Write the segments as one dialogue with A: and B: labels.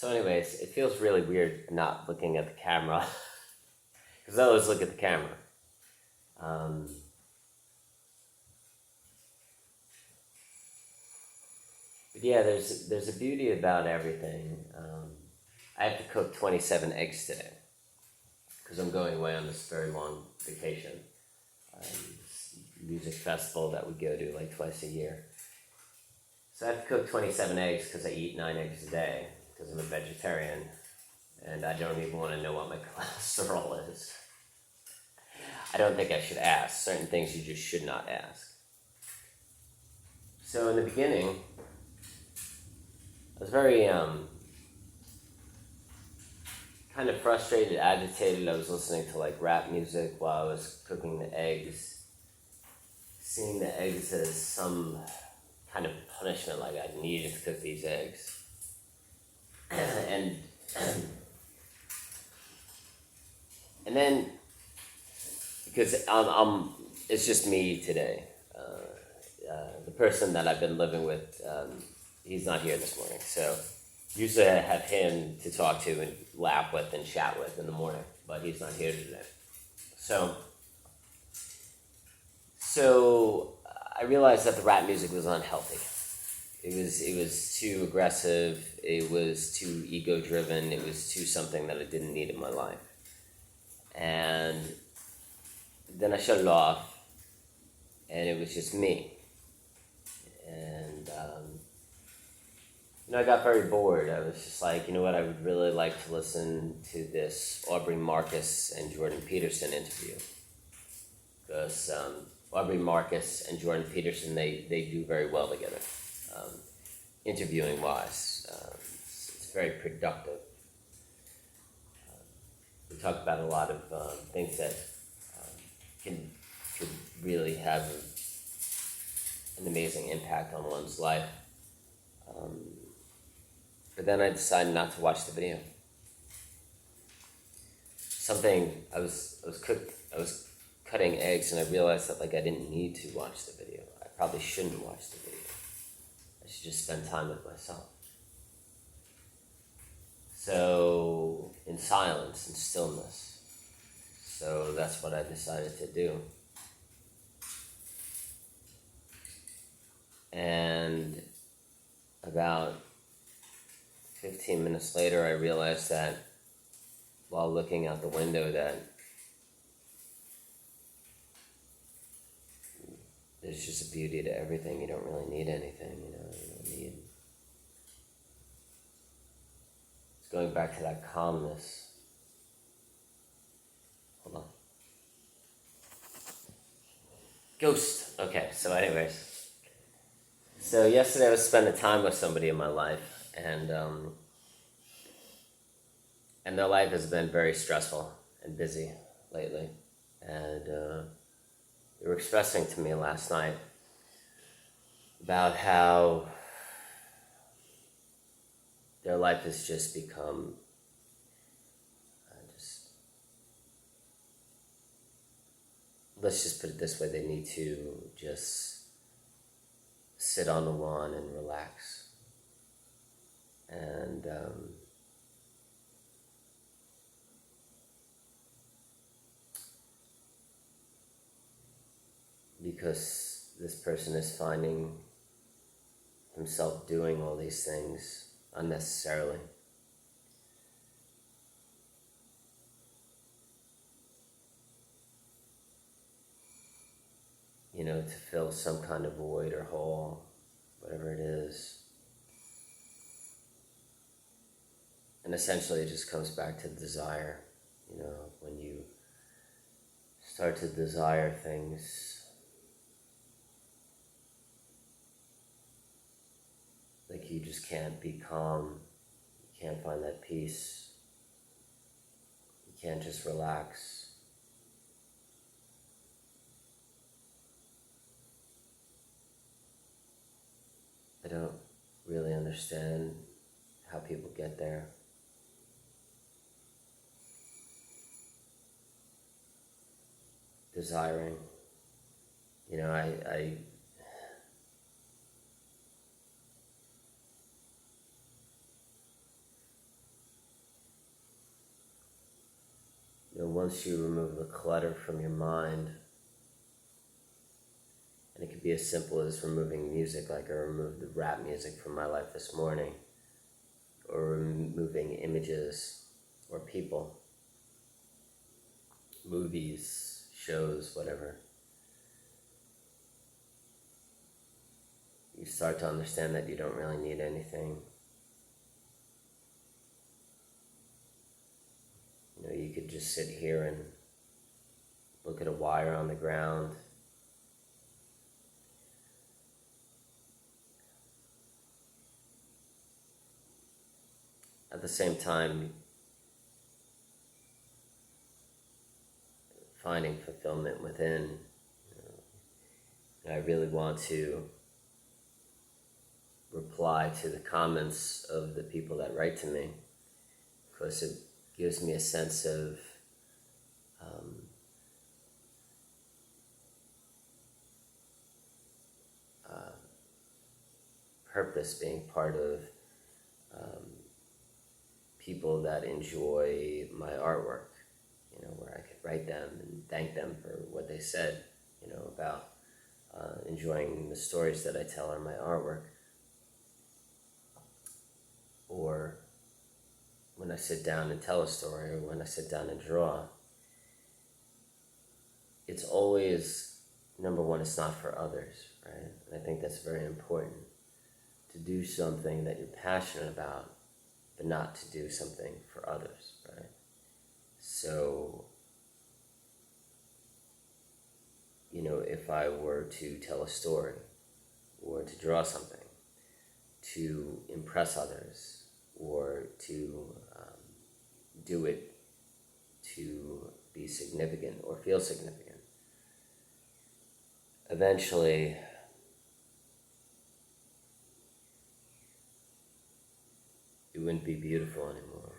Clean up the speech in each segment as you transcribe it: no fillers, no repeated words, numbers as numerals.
A: So anyways, it feels really weird not looking at the camera. Because I always look at the camera. But yeah, there's a beauty about everything. I have to cook 27 eggs today. Because I'm going away on this very long vacation. This music festival that we go to like twice a year. So I have to cook 27 eggs because I eat 9 eggs a day. Because I'm a vegetarian. And I don't even want to know what my cholesterol is. I don't think I should ask. Certain things you just should not ask. So in the beginning, I was very kind of frustrated, agitated. I was listening to like rap music while I was cooking the eggs. Seeing the eggs as some kind of punishment, like I needed to cook these eggs. And then, because it's just me today. The person that I've been living with, he's not here this morning. So usually I have him to talk to and laugh with and chat with in the morning, but he's not here today. So I realized that the rap music was unhealthy. It was too aggressive. It was too ego-driven. It was too something that I didn't need in my life. And then I shut it off, and it was just me. And, I got very bored. I was just like, you know what, I would really like to listen to this Aubrey Marcus and Jordan Peterson interview. Because Aubrey Marcus and Jordan Peterson, they do very well together, interviewing-wise. It's very productive. We talk about a lot of things that could really have an amazing impact on one's life. But then I decided not to watch the video. I was cutting eggs, and I realized that like I didn't need to watch the video. I probably shouldn't watch the video. I should just spend time with myself. So, in silence and stillness. So that's what I decided to do. And about 15 minutes later, I realized that while looking out the window that there's just a beauty to everything. You don't really need anything, you don't need... It's going back to that calmness. Hold on. Ghost. Okay, so anyways. So yesterday I was spending time with somebody in my life, and their life has been very stressful and busy lately. And they were expressing to me last night about how their life has just become let's just put it this way, they need to just sit on the lawn and relax. And because this person is finding himself doing all these things unnecessarily. To fill some kind of void or hole, whatever it is. And essentially it just comes back to desire. When you start to desire things, like you just can't be calm, you can't find that peace, you can't just relax. I don't really understand how people get there. Desiring, I once you remove the clutter from your mind, and it could be as simple as removing music, like I removed the rap music from my life this morning, or removing images or people, movies, shows, whatever. You start to understand that you don't really need anything. You know, you could just sit here and look at a wire on the ground. At the same time, finding fulfillment within. I really want to reply to the comments of the people that write to me, because it gives me a sense of purpose, being part of people that enjoy my artwork, where I could write them and thank them for what they said, about enjoying the stories that I tell in my artwork. Or when I sit down and tell a story, or when I sit down and draw, it's always, number one, it's not for others, right? And I think that's very important, to do something that you're passionate about, but not to do something for others, right? So, if I were to tell a story, or to draw something, to impress others, or to do it to be significant or feel significant, eventually it wouldn't be beautiful anymore.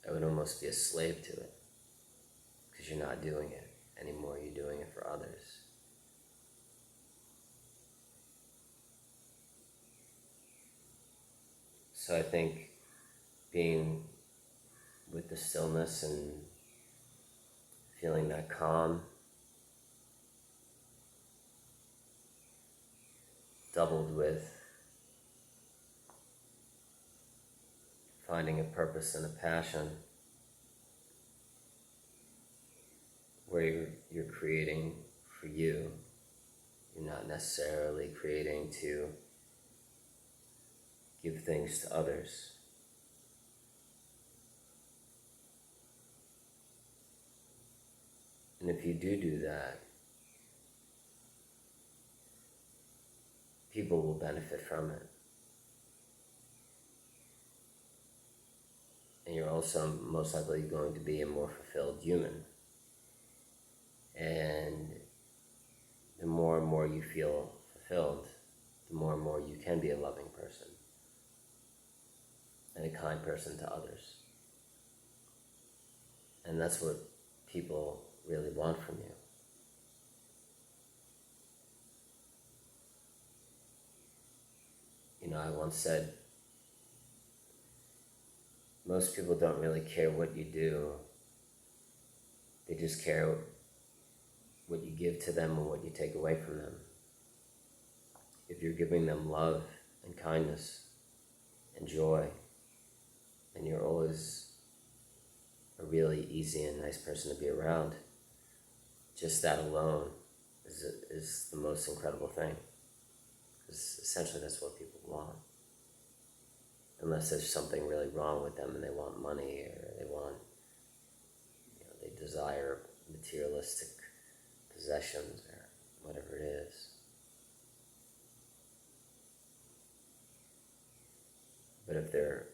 A: I would almost be a slave to it, because you're not doing it anymore, you're doing it for others. So I think being with the stillness and feeling that calm, doubled with finding a purpose and a passion, where you're creating for you. You're not necessarily creating to give things to others. And if you do that, people will benefit from it. And you're also most likely going to be a more fulfilled human. And the more and more you feel fulfilled, the more and more you can be a loving person and a kind person to others. And that's what people really want from you. I once said, most people don't really care what you do. They just care what you give to them and what you take away from them. If you're giving them love and kindness and joy, and you're always a really easy and nice person to be around, just that alone is the most incredible thing. Because essentially that's what people want. Unless there's something really wrong with them and they want money, or they want, they desire materialistic possessions or whatever it is. But if they're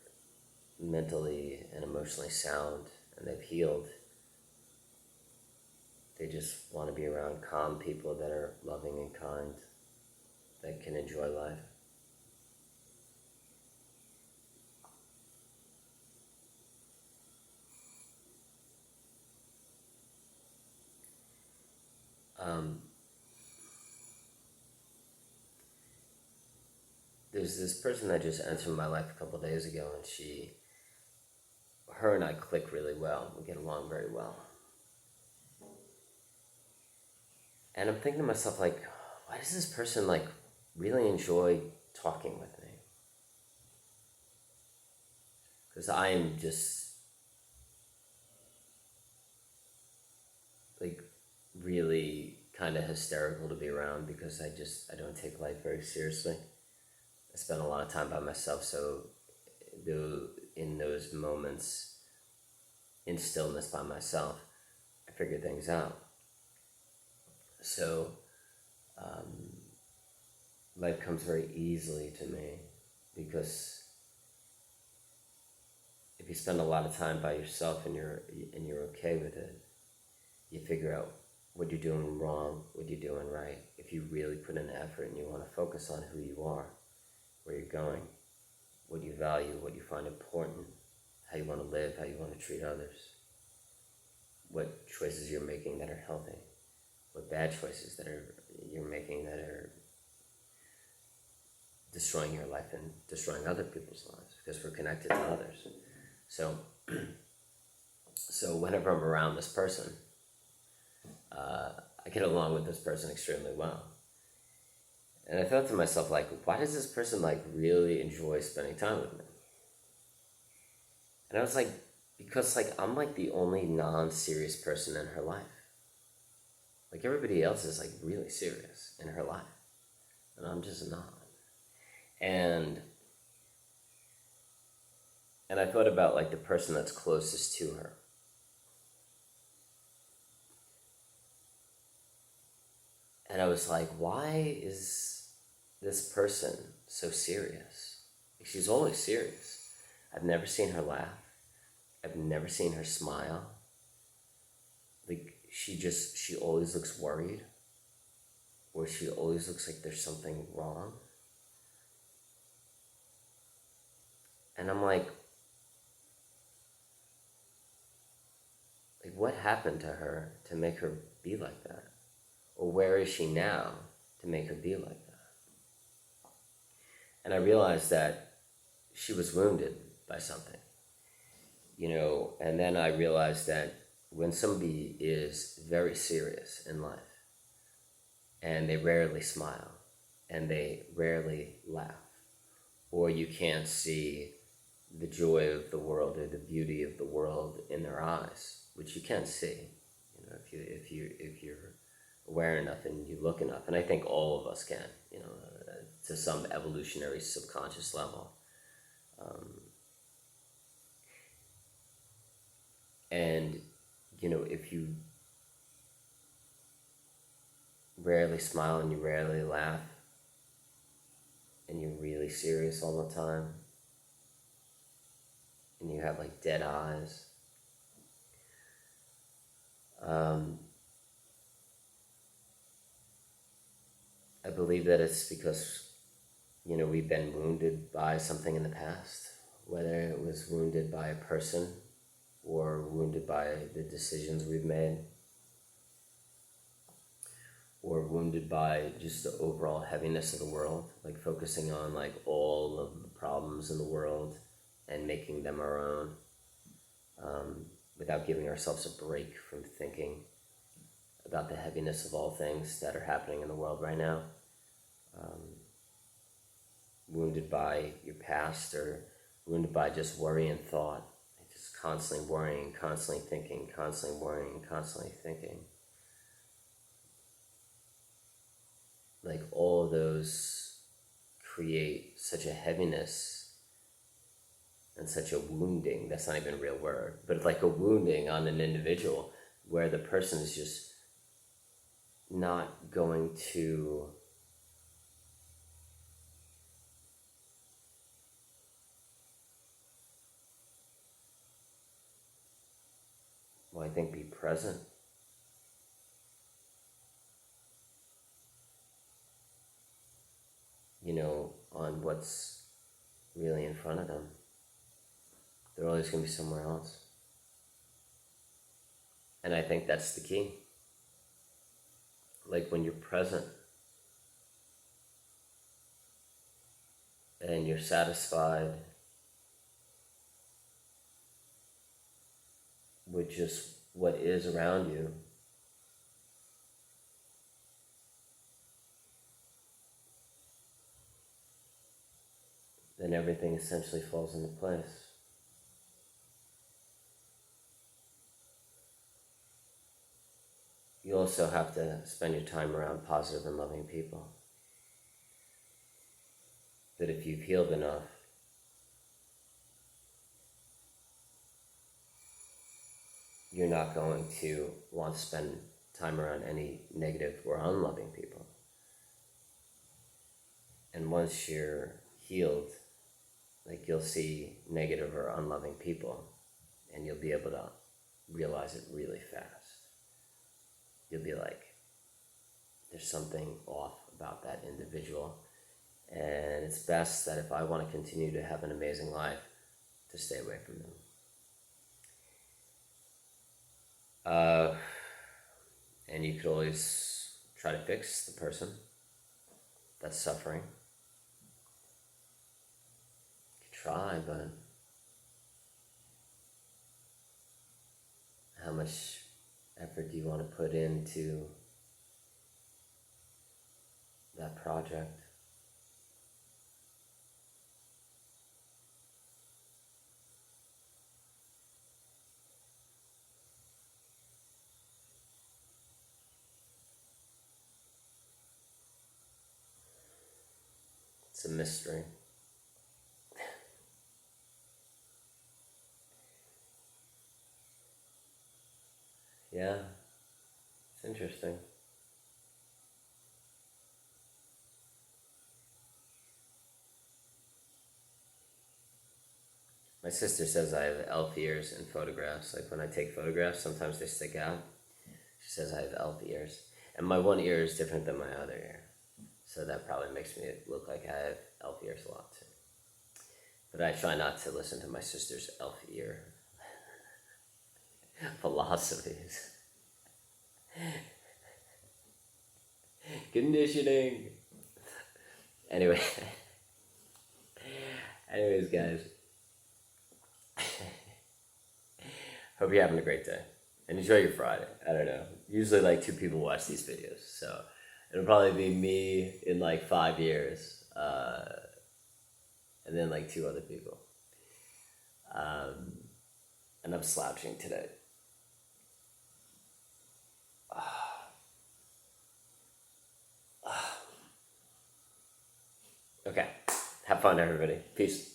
A: mentally and emotionally sound and they've healed, they just want to be around calm people that are loving and kind, that can enjoy life. there's this person that just entered my life a couple of days ago, and her and I click really well. We get along very well. And I'm thinking to myself, like, why does this person, like, really enjoy talking with me? Because I am just, like, really kind of hysterical to be around, because I don't take life very seriously. I spend a lot of time by myself, so in those moments, in stillness by myself, I figure things out. So, life comes very easily to me, because if you spend a lot of time by yourself and you're okay with it, you figure out what you're doing wrong, what you're doing right. If you really put in the effort and you want to focus on who you are, where you're going, what you value, what you find important, how you want to live, how you want to treat others, what choices you're making that are healthy, what bad choices you're making that are destroying your life and destroying other people's lives, because we're connected to others. So whenever I'm around this person, I get along with this person extremely well. And I thought to myself, like, why does this person, like, really enjoy spending time with me? And I was like, because, like, I'm, like, the only non-serious person in her life. Like, everybody else is, like, really serious in her life. And I'm just not. And I thought about, like, the person that's closest to her. And I was like, why is this person so serious? Like, she's always serious. I've never seen her laugh. I've never seen her smile. Like, she always looks worried. Or she always looks like there's something wrong. And I'm like, what happened to her to make her be like that? Or where is she now to make her be like that? And I realized that she was wounded by something, and then I realized that when somebody is very serious in life, and they rarely smile, and they rarely laugh, or you can't see the joy of the world or the beauty of the world in their eyes, which you can see, if you're aware enough and you look enough. And I think all of us can, to some evolutionary subconscious level. And if you rarely smile and you rarely laugh, and you're really serious all the time, and you have, like, dead eyes, I believe that it's because, we've been wounded by something in the past, whether it was wounded by a person or wounded by the decisions we've made, or wounded by just the overall heaviness of the world, like focusing on, like, all of the problems in the world and making them our own, without giving ourselves a break from thinking about the heaviness of all things that are happening in the world right now. Wounded by your past, or wounded by just worry and thought, just constantly worrying, constantly thinking, constantly worrying, constantly thinking. Like, all of those create such a heaviness and such a wounding. That's not even a real word, but it's like a wounding on an individual, where the person is just not going to be present. On what's really in front of them. They're always going to be somewhere else. And I think that's the key. Like, when you're present and you're satisfied with just what is around you, then everything essentially falls into place. You also have to spend your time around positive and loving people. That if you've healed enough, you're not going to want to spend time around any negative or unloving people. And once you're healed, like, you'll see negative or unloving people, and you'll be able to realize it really fast. You'll be like, there's something off about that individual, and it's best that if I want to continue to have an amazing life, to stay away from them. And you could always try to fix the person that's suffering. You could try, but how much effort do you want to put into that project? It's a mystery. Yeah, it's interesting. My sister says I have elf ears in photographs. Like, when I take photographs, sometimes they stick out. She says I have elf ears. And my one ear is different than my other ear. So that probably makes me look like I have elf ears a lot too. But I try not to listen to my sister's elf ear philosophies. Conditioning. Anyways, guys. Hope you're having a great day. And enjoy your Friday. I don't know. Usually like 2 people watch these videos. So it'll probably be me in like 5 years. And then like 2 other people. And I'm slouching today. Okay. Have fun, everybody. Peace.